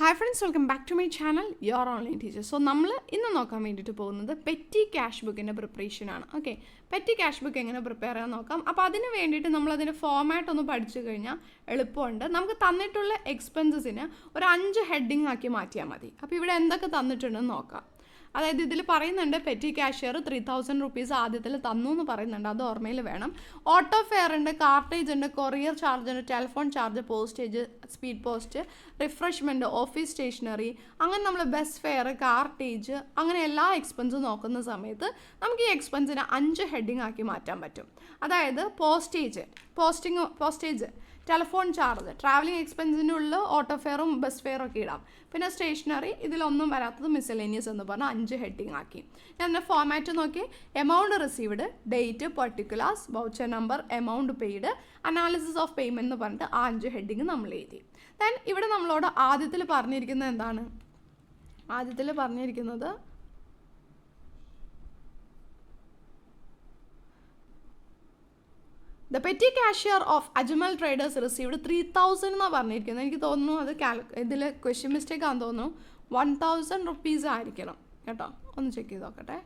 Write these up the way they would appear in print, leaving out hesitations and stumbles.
Hi friends, welcome back to my channel, Your Online Teacher. So, നമ്മൾ ഇന്ന് നോക്കാൻ വേണ്ടിയിട്ട് പോകുന്നത് പെറ്റി ക്യാഷ് ബുക്കിൻ്റെ പ്രിപ്പറേഷൻ ആണ്. ഓക്കെ, പെറ്റി ക്യാഷ് ബുക്ക് എങ്ങനെ പ്രിപ്പയർ ചെയ്യാൻ നോക്കാം. അപ്പോൾ അതിന് വേണ്ടിയിട്ട് നമ്മൾ അതിൻ്റെ ഫോമാറ്റ് ഒന്ന് പഠിച്ചു കഴിഞ്ഞാൽ എളുപ്പമുണ്ട്. നമുക്ക് തന്നിട്ടുള്ള എക്സ്പെൻസസിന് ഒരു 5 ഹെഡിങ് ആക്കി മാറ്റിയാൽ മതി. അപ്പോൾ ഇവിടെ എന്തൊക്കെ തന്നിട്ടുണ്ടെന്ന് നോക്കാം. അതായത് ഇതിൽ പറയുന്നുണ്ട് പെറ്റി ക്യാഷ്യർ 3000 rupees ആദ്യത്തിൽ തന്നു എന്ന് പറയുന്നുണ്ട്, അത് ഓർമ്മയിൽ വേണം. ഓട്ടോ ഫെയർ ഉണ്ട്, കാർട്ടേജ് ഉണ്ട്, കൊറിയർ ചാർജ് ഉണ്ട്, telephone charge, postage, speed post, refreshment, office stationery, അങ്ങനെ നമ്മൾ ബസ് ഫെയർ, കാർട്ടേജ്, അങ്ങനെ എല്ലാ എക്സ്പെൻസും നോക്കുന്ന സമയത്ത് നമുക്ക് ഈ എക്സ്പെൻസിനെ 5 ഹെഡിങ് ആക്കി മാറ്റാൻ പറ്റും. അതായത് പോസ്റ്റേജ്, ടെലിഫോൺ ചാർജ്, ട്രാവലിംഗ് എക്സ്പെൻസിനുള്ള ഓട്ടോ ഫെയറും ബസ് ഫെയറും ഒക്കെ ഇടാം. പിന്നെ സ്റ്റേഷനറി, ഇതിലൊന്നും വരാത്തത് മിസലേനിയസ് എന്ന് പറഞ്ഞാൽ 5 ഹെഡിങ് ആക്കി. ഞാൻ എൻ്റെ ഫോമാറ്റ് നോക്കി, amount received, date, particulars, voucher number, amount paid, analysis of payment എന്ന് പറഞ്ഞിട്ട് 5 ഹെഡിങ് നമ്മൾ എഴുതി. ദെൻ ഇവിടെ നമ്മളോട് ആദ്യത്തിൽ പറഞ്ഞിരിക്കുന്നത് എന്താണ്? ആദ്യത്തിൽ പറഞ്ഞിരിക്കുന്നത് The petty cashier of Ajmal Traders received 3000 എന്നാണ് പറഞ്ഞിരിക്കുന്നത്. എനിക്ക് തോന്നുന്നു അത് ഇതിൽ ക്വസ്റ്റ്യൻ മിസ്റ്റേക്ക് ആണെന്ന് തോന്നുന്നു. 1000 rupees ആയിരിക്കണം കേട്ടോ, ഒന്ന് ചെക്ക് ചെയ്ത് നോക്കട്ടെ.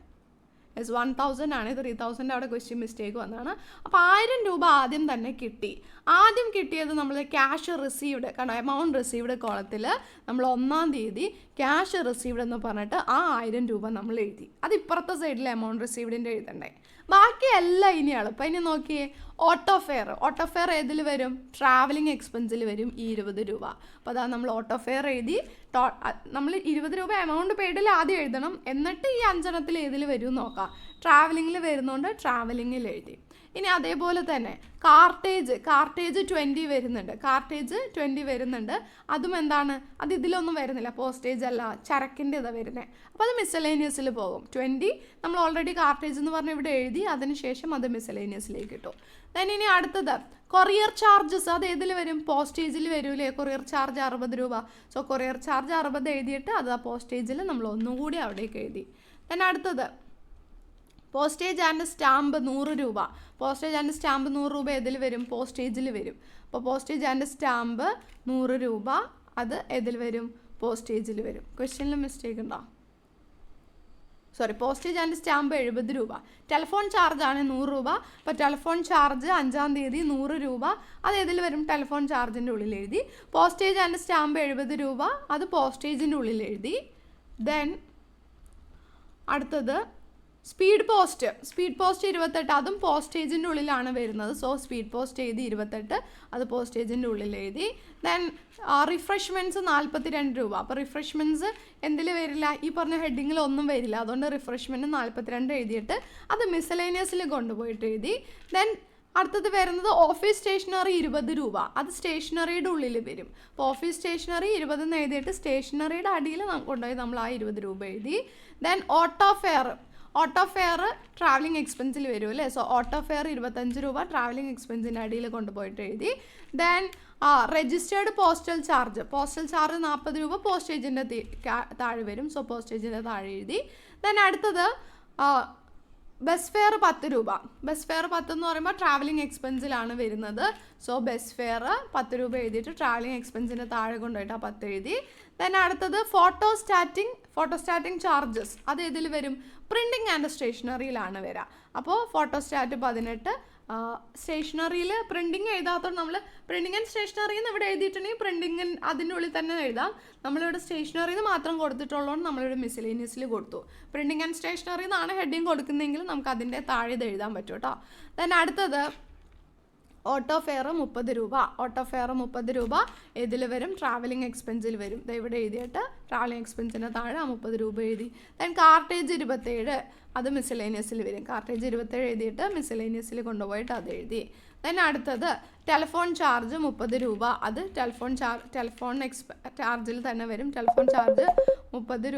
യെസ്, 1000 ആണ്. 3000 അവിടെ ക്വസ്റ്റ്യൻ മിസ്റ്റേക്ക് വന്നതാണ്. അപ്പോൾ 1000 രൂപ ആദ്യം തന്നെ കിട്ടി. ആദ്യം കിട്ടിയത് നമ്മൾ ക്യാഷ് റിസീവ്ഡ്, കാരണം എമൗണ്ട് റിസീവ്ഡ് കോളത്തിൽ നമ്മൾ 1-ാം തീയതി ക്യാഷ് റിസീവ്ഡ് എന്ന് പറഞ്ഞിട്ട് ആ 1000 രൂപ നമ്മൾ എഴുതി. അത് ഇപ്പുറത്തെ സൈഡിൽ എമൗണ്ട് റിസീവ്ഡിൻ്റെ എഴുതണ്ടേ. ബാക്കിയെല്ലാം ഇനി എളുപ്പം. ഇനി നോക്കിയേ, ഓട്ടോ ഫെയർ ഏതിൽ വരും? ട്രാവലിംഗ് എക്സ്പെൻസിൽ വരും 20 രൂപ. അപ്പോൾ അതാ നമ്മൾ ഓട്ടോ ഫെയർ എഴുതി. നമ്മൾ 20 രൂപ എമൗണ്ട് പെയ്ഡിൽ ആദ്യം എഴുതണം, എന്നിട്ട് ഈ 5 ഏതിൽ വരും നോക്കാം. ട്രാവലിങ്ങിൽ വരുന്നതുകൊണ്ട് ട്രാവലിങ്ങിൽ എഴുതി. ഇനി അതേപോലെ തന്നെ കാർട്ടേജ് 20 വരുന്നുണ്ട്. അതും എന്താണ്? അത് ഇതിലൊന്നും വരുന്നില്ല, പോസ്റ്റേജ് അല്ല, ചരക്കിൻ്റെ ഇതാണ് വരുന്നത്. അപ്പോൾ അത് മിസലേനിയസിൽ പോകും. 20 നമ്മൾ ഓൾറെഡി കാർട്ടേജ് എന്ന് പറഞ്ഞ് ഇവിടെ എഴുതി, അതിനുശേഷം അത് മിസലേനിയസിലേക്ക് കിട്ടും. ദെൻ ഇനി അടുത്തത് കൊറിയർ ചാർജസ്, അത് ഏതിൽ വരും? പോസ്റ്റേജിൽ വരൂലേ. കൊറിയർ ചാർജ് 60 രൂപ. സോ കൊറിയർ ചാർജ് 60 എഴുതിയിട്ട് അത് ആ പോസ്റ്റേജിൽ നമ്മൾ ഒന്നും കൂടി അവിടേക്ക് എഴുതി. ദെൻ അടുത്തത് പോസ്റ്റേജ് ആൻഡ് സ്റ്റാമ്പ് 100 രൂപ. പോസ്റ്റേജ് ആൻഡ് സ്റ്റാമ്പ് 100 രൂപ ഏതിൽ വരും? പോസ്റ്റേജിൽ വരും. അപ്പോൾ പോസ്റ്റേജ് ആൻഡ് സ്റ്റാമ്പ് 100 രൂപ, അത് ഏതിൽ വരും? പോസ്റ്റേജിൽ വരും. ക്വസ്റ്റ്യനിൽ മിസ്റ്റേക്ക് ഉണ്ടോ? പോസ്റ്റേജ് ആൻഡ് സ്റ്റാമ്പ് 70 രൂപ. ടെലിഫോൺ ചാർജാണ് 100 രൂപ. അപ്പോൾ ടെലിഫോൺ ചാർജ് 5-ാം തീയതി 100 രൂപ, അത് ഏതിൽ വരും? ടെലിഫോൺ ചാർജിൻ്റെ ഉള്ളിൽ എഴുതി. പോസ്റ്റേജ് ആൻഡ് സ്റ്റാമ്പ് 70 രൂപ, അത് പോസ്റ്റേജിൻ്റെ ഉള്ളിൽ എഴുതി. ദെൻ അടുത്തത് സ്പീഡ് പോസ്റ്റ് 28, അതും പോസ്റ്റേജിൻ്റെ ഉള്ളിലാണ് വരുന്നത്. സോ സ്പീഡ് പോസ്റ്റ് എഴുതി 28, അത് പോസ്റ്റേജിൻ്റെ ഉള്ളിൽ എഴുതി. ദെൻ റിഫ്രഷ്മെൻറ്റ്സ് 42 രൂപ. അപ്പോൾ റിഫ്രഷ്മെൻറ്റ്സ് എന്തിൽ വരില്ല? ഈ പറഞ്ഞ ഹെഡിങ്ങിൽ ഒന്നും വരില്ല. അതുകൊണ്ട് റിഫ്രഷ്മെൻറ്റ് 42 എഴുതിയിട്ട് അത് മിസലേനിയസിൽ കൊണ്ടുപോയിട്ട് എഴുതി. ദെൻ അടുത്തത് വരുന്നത് ഓഫീസ് സ്റ്റേഷനറി 20 രൂപ, അത് സ്റ്റേഷനറിയുടെ ഉള്ളിൽ വരും. അപ്പോൾ ഓഫീസ് സ്റ്റേഷനറി 20 എന്ന് എഴുതിയിട്ട് സ്റ്റേഷനറിയുടെ അടിയിൽ കൊണ്ടുപോയി നമ്മൾ ആ 20 രൂപ എഴുതി. ദെൻ ഓട്ടോ ഫെയർ ട്രാവലിംഗ് എക്സ്പെൻസിൽ വരും അല്ലേ. സോ ഓട്ടോ ഫെയർ 25 രൂപ ട്രാവലിംഗ് എക്സ്പെൻസിൻ്റെ അടിയിൽ കൊണ്ടുപോയിട്ട് എഴുതി. ദെൻ രജിസ്റ്റേർഡ് പോസ്റ്റൽ ചാർജ് 40 രൂപ പോസ്റ്റേജിൻ്റെ താഴെ വരും. സോ പോസ്റ്റേജിൻ്റെ താഴെ എഴുതി. ദെൻ അടുത്തത് ബസ് ഫെയർ 10 രൂപ. ബസ് ഫെയർ 10 എന്ന് പറയുമ്പോൾ ട്രാവലിംഗ് എക്സ്പെൻസിലാണ് വരുന്നത്. സോ ബസ് ഫെയർ 10 രൂപ എഴുതിയിട്ട് ട്രാവലിംഗ് എക്സ്പെൻസിൻ്റെ താഴെ കൊണ്ടുപോയിട്ട് ആ 10 എഴുതി. ദെൻ അടുത്തത് ഫോട്ടോസ്റ്റാറ്റിംഗ് ചാർജസ്, അത് ഏതിൽ വരും? പ്രിൻറ്റിംഗ് ആൻഡ് സ്റ്റേഷനറിയിലാണ് വരിക. അപ്പോൾ ഫോട്ടോസ്റ്റാറ്റ് 18. സ്റ്റേഷനറിയിൽ പ്രിൻറ്റിങ് എഴുതാത്തതുകൊണ്ട് നമ്മൾ പ്രിൻറ്റിംഗ് ആൻഡ് സ്റ്റേഷനറി എന്ന് ഇവിടെ എഴുതിയിട്ടുണ്ടെങ്കിൽ പ്രിൻറ്റിങ് അതിൻ്റെ ഉള്ളിൽ തന്നെ എഴുതാം. നമ്മളിവിടെ സ്റ്റേഷനറിയിൽ മാത്രം കൊടുത്തിട്ടുള്ളതുകൊണ്ട് നമ്മളിവിടെ മിസലേനിയസിൽ കൊടുത്തു. പ്രിൻറ്റിംഗ് ആൻഡ് സ്റ്റേഷനറി എന്നാണ് ഹെഡിങ് കൊടുക്കുന്നതെങ്കിൽ നമുക്ക് അതിൻ്റെ താഴെ ഇത് എഴുതാൻ പറ്റും കേട്ടോ. ദെൻ അടുത്തത് ഓട്ടോ ഫെയർ 30 രൂപ ഏതിൽ വരും? ട്രാവലിംഗ് എക്സ്പെൻസിൽ വരും. ഇവിടെ എഴുതിയിട്ട് ട്രാവലിംഗ് എക്സ്പെൻസിൻ്റെ താഴെ 30 രൂപ എഴുതി. ദെൻ കാർട്ടേജ് 27, അത് മിസലേനിയസിൽ വരും. കാർട്ടേജ് 27 എഴുതിയിട്ട് മിസലേനിയസിൽ കൊണ്ടുപോയിട്ട് അത് എഴുതി. ദെൻ അടുത്തത് ടെലിഫോൺ ചാർജ് 30 രൂപ, അത് ടെലിഫോൺ ചാർജിൽ തന്നെ വരും. ടെലിഫോൺ ചാർജ് 30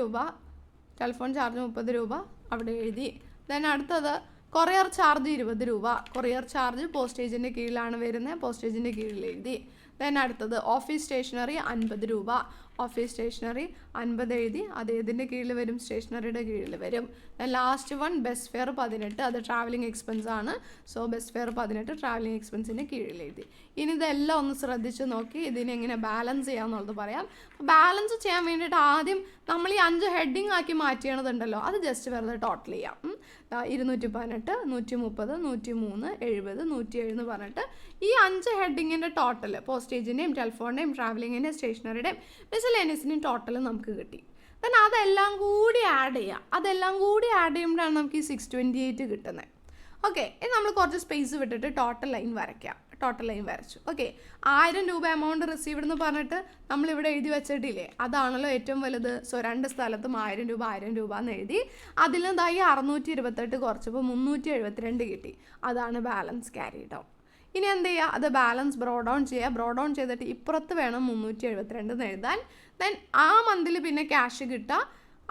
രൂപ അവിടെ എഴുതി. ദെൻ അടുത്തത് കൊറിയർ ചാർജ് 20 രൂപ. കൊറിയർ ചാർജ് പോസ്റ്റേജിൻ്റെ കീഴിലാണ് വരുന്നത്. പോസ്റ്റേജിൻ്റെ കീഴിൽ എഴുതി. ദെൻ അടുത്തത് ഓഫീസ് സ്റ്റേഷനറി 50 രൂപ. ഓഫീസ് സ്റ്റേഷനറി 50 എഴുതി, അത് ഏതിൻ്റെ കീഴിൽ വരും? സ്റ്റേഷനറിയുടെ കീഴിൽ വരും. Then last one bus fare 18, അത് ട്രാവലിംഗ് എക്സ്പെൻസ് ആണ്. സോ ബസ് ഫെയർ 18 ട്രാവലിംഗ് എക്സ്പെൻസിൻ്റെ കീഴിൽ എഴുതി. ഇനി ഇതെല്ലാം ഒന്ന് ശ്രദ്ധിച്ച് നോക്കി ഇതിനെ എങ്ങനെ ബാലൻസ് ചെയ്യാമെന്നുള്ളത് പറയാം. ബാലൻസ് ചെയ്യാൻ വേണ്ടിയിട്ട് ആദ്യം നമ്മൾ ഈ 5 ഹെഡിങ് ആക്കി മാറ്റിയതുണ്ടല്ലോ, അത് ജസ്റ്റ് വെറുതെ ടോട്ടൽ ചെയ്യാം. 218, 130, 103, 70, 107 എന്ന് പറഞ്ഞിട്ട് ഈ 5 ഹെഡിങ്ങിൻ്റെ ടോട്ടൽ പോസ്റ്റേജിൻ്റെയും ടെലിഫോണിൻ്റെയും ട്രാവലിങ്ങിൻ്റെയും സ്റ്റേഷനറിയുടെയും മിസലേനിയസിൻ്റെയും ടോട്ടൽ നമുക്ക് കിട്ടി. ദെൻ അതെല്ലാം കൂടി ആഡ് ചെയ്യാം. അതെല്ലാം കൂടി ആഡ് ചെയ്യുമ്പോഴാണ് നമുക്ക് ഈ 628 കിട്ടുന്നത്. ഓക്കെ, ഇനി നമ്മൾ കുറച്ച് സ്പേസ് വിട്ടിട്ട് ടോട്ടൽ ലൈൻ വരയ്ക്കാം. ടോട്ടൽ ലൈൻ വരച്ചു. ഓക്കെ, 1000 രൂപ എമൗണ്ട് റിസീവ്ഡ് എന്ന് പറഞ്ഞിട്ട് നമ്മളിവിടെ എഴുതി വെച്ചിട്ടില്ലേ, അതാണല്ലോ ഏറ്റവും വലുത്. സോ 2 സ്ഥലത്തും 1000 രൂപ എന്ന് എഴുതി. അതിൽ നിന്നായി 628 കുറച്ചപ്പോൾ 372 കിട്ടി. അതാണ് ബാലൻസ് ക്യാരി ഡൗൺ. ഇനി എന്ത് ചെയ്യുക? അത് ബാലൻസ് ബ്രോ ഡൗൺ ചെയ്യുക. ബ്രോ ഡൗൺ ചെയ്തിട്ട് ഇപ്പുറത്ത് വേണം 372 എന്ന് എഴുതാൻ. ദെൻ ആ മന്തിൽ പിന്നെ ക്യാഷ് കിട്ടുക.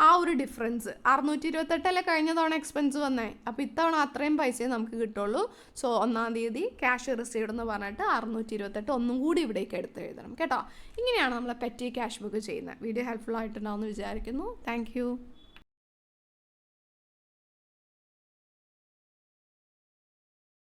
ആ ഒരു ഡിഫറൻസ് 628 കഴിഞ്ഞ തവണ എക്സ്പെൻസ് വന്നേ, അപ്പോൾ ഇത്തവണ അത്രയും പൈസയെ നമുക്ക് കിട്ടുള്ളൂ. സോ 1-ാം തീയതി ക്യാഷ് റിസീവ്ഡ് എന്ന് പറഞ്ഞിട്ട് 628 ഒന്നും കൂടി ഇവിടേക്ക് എടുത്ത് എഴുതണം കേട്ടോ. ഇങ്ങനെയാണ് നമ്മൾ പെറ്റി ക്യാഷ് ബുക്ക് ചെയ്യുന്നത്. വീഡിയോ ഹെൽപ്ഫുൾ ആയിട്ടുണ്ടാവുമെന്ന് വിചാരിക്കുന്നു. താങ്ക്